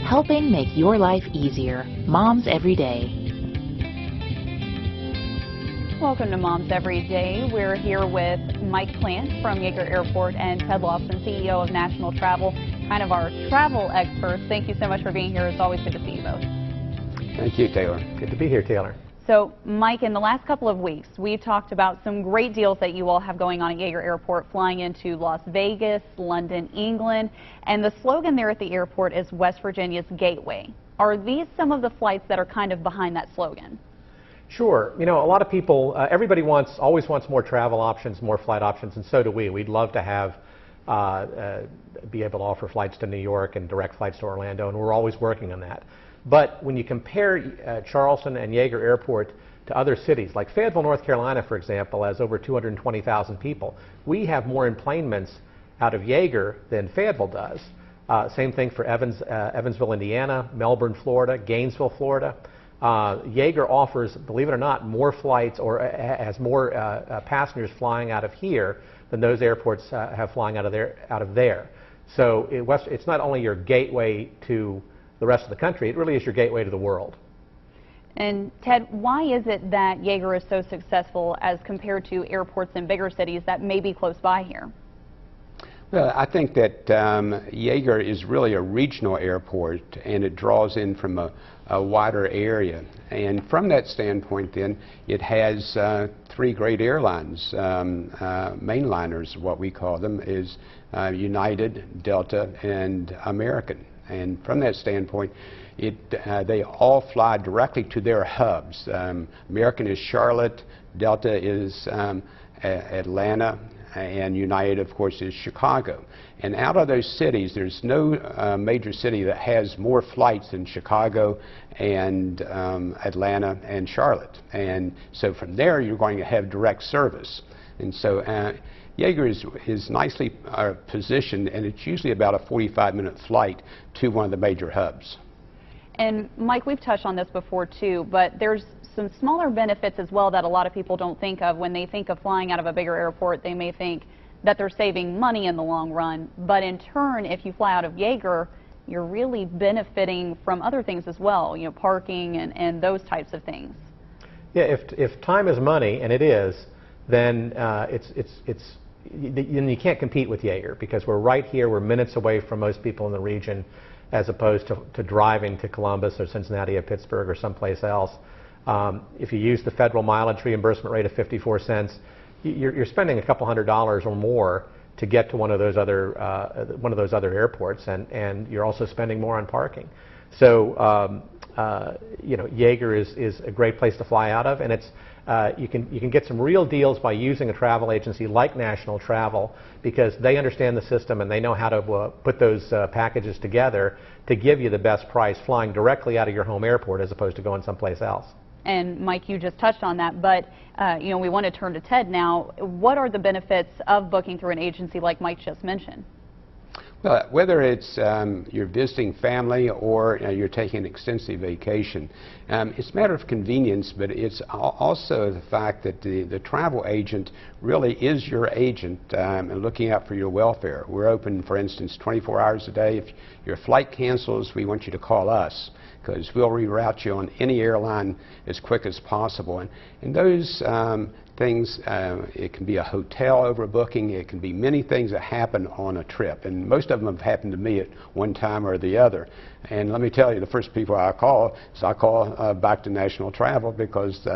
helping make your life easier. Moms Every Day. Welcome to Moms Every Day. We're here with Mike Plant from Yeager Airport and Ted Lawson, CEO of National Travel, kind of our travel experts. Thank you so much for being here. It's always good to see you both. Thank you, Taylor. Good to be here, Taylor. So, Mike, in the last couple of weeks, we've talked about some great deals that you all have going on at Yeager Airport, flying into Las Vegas, London, England, and the slogan there at the airport is West Virginia's Gateway. Are these some of the flights that are kind of behind that slogan? Sure. You know, a lot of people, everybody always wants more travel options, more flight options, and so do we. We'd love to have, be able to offer flights to New York and direct flights to Orlando, and we're always working on that. But when you compare Charleston and Yeager Airport to other cities, like Fayetteville, North Carolina, for example, has over 220,000 people. We have more enplanements out of Yeager than Fayetteville does. Same thing for Evansville, Indiana, Melbourne, Florida, Gainesville, Florida. Yeager offers, believe it or not, more flights or has more passengers flying out of here than those airports have flying out of there. So it's not only your gateway to the rest of the country, it really is your gateway to the world. And Ted, why is it that Yeager is so successful as compared to airports in bigger cities that may be close by here? Well, I think that Yeager is really a regional airport, and it draws in from a wider area. And from that standpoint, then, it has three great airlines, mainliners, what we call them, is United, Delta, and American. And from that standpoint, they all fly directly to their hubs. American is Charlotte, Delta is Atlanta, and United, of course, is Chicago. And out of those cities, there's no major city that has more flights than Chicago and Atlanta and Charlotte. And so from there, you're going to have direct service. And so Yeager is nicely positioned, and it's usually about a 45-minute flight to one of the major hubs. And Mike, we've touched on this before too, but there's some smaller benefits as well that a lot of people don't think of. When they think of flying out of a bigger airport, they may think that they're saving money in the long run. But in turn, if you fly out of Yeager, you're really benefiting from other things as well, you know, parking and those types of things. Yeah, if time is money, and it is, then you can't compete with Yeager, because we're right here, we're minutes away from most people in the region, as opposed to driving to Columbus or Cincinnati or Pittsburgh or someplace else. If you use the federal mileage reimbursement rate of 54 cents, you're spending a couple $100s or more to get to one of those other airports, and you're also spending more on parking. So you know, Yeager is a great place to fly out of, and it's you can get some real deals by using a travel agency like National Travel, because they understand the system and they know how to put those packages together to give you the best price flying directly out of your home airport as opposed to going someplace else. And Mike, you just touched on that, but you know, we want to turn to Ted now. What are the benefits of booking through an agency like Mike just mentioned? Well, whether it's you're visiting family or you're taking an extensive vacation, it's a matter of convenience, but it's also the fact that the travel agent really is your agent and looking out for your welfare. We're open, for instance, 24 hours a day. If your flight cancels, we want you to call us, because we'll reroute you on any airline as quick as possible. And those things, it can be a hotel overbooking, it can be many things that happen on a trip, and most of them have happened to me at one time or the other. And let me tell you, the first people I call back to National Travel, because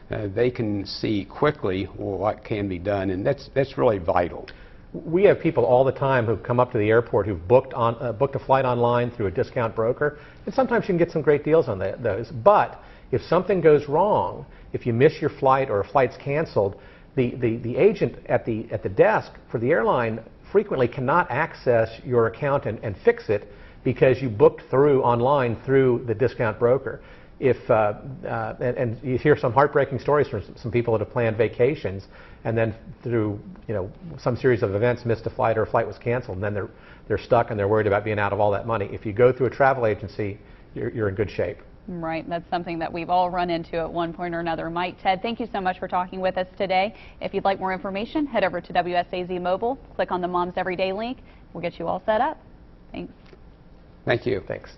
they can see quickly what can be done, and that's really vital. We have people all the time who've come up to the airport who've booked a flight online through a discount broker, and sometimes you can get some great deals on those. But if something goes wrong, if you miss your flight or a flight's canceled, the agent at the desk for the airline frequently cannot access your account and fix it, because you booked online through the discount broker. And you hear some heartbreaking stories from some people that have planned vacations, and then through some series of events missed a flight, or a flight was canceled, and then they're stuck and they're worried about being out of all that money. If you go through a travel agency, you're in good shape. Right, that's something that we've all run into at one point or another. Mike, Ted, thank you so much for talking with us today. If you'd like more information, head over to WSAZ Mobile, click on the Moms Everyday link. We'll get you all set up. Thanks. Thank you. Thanks.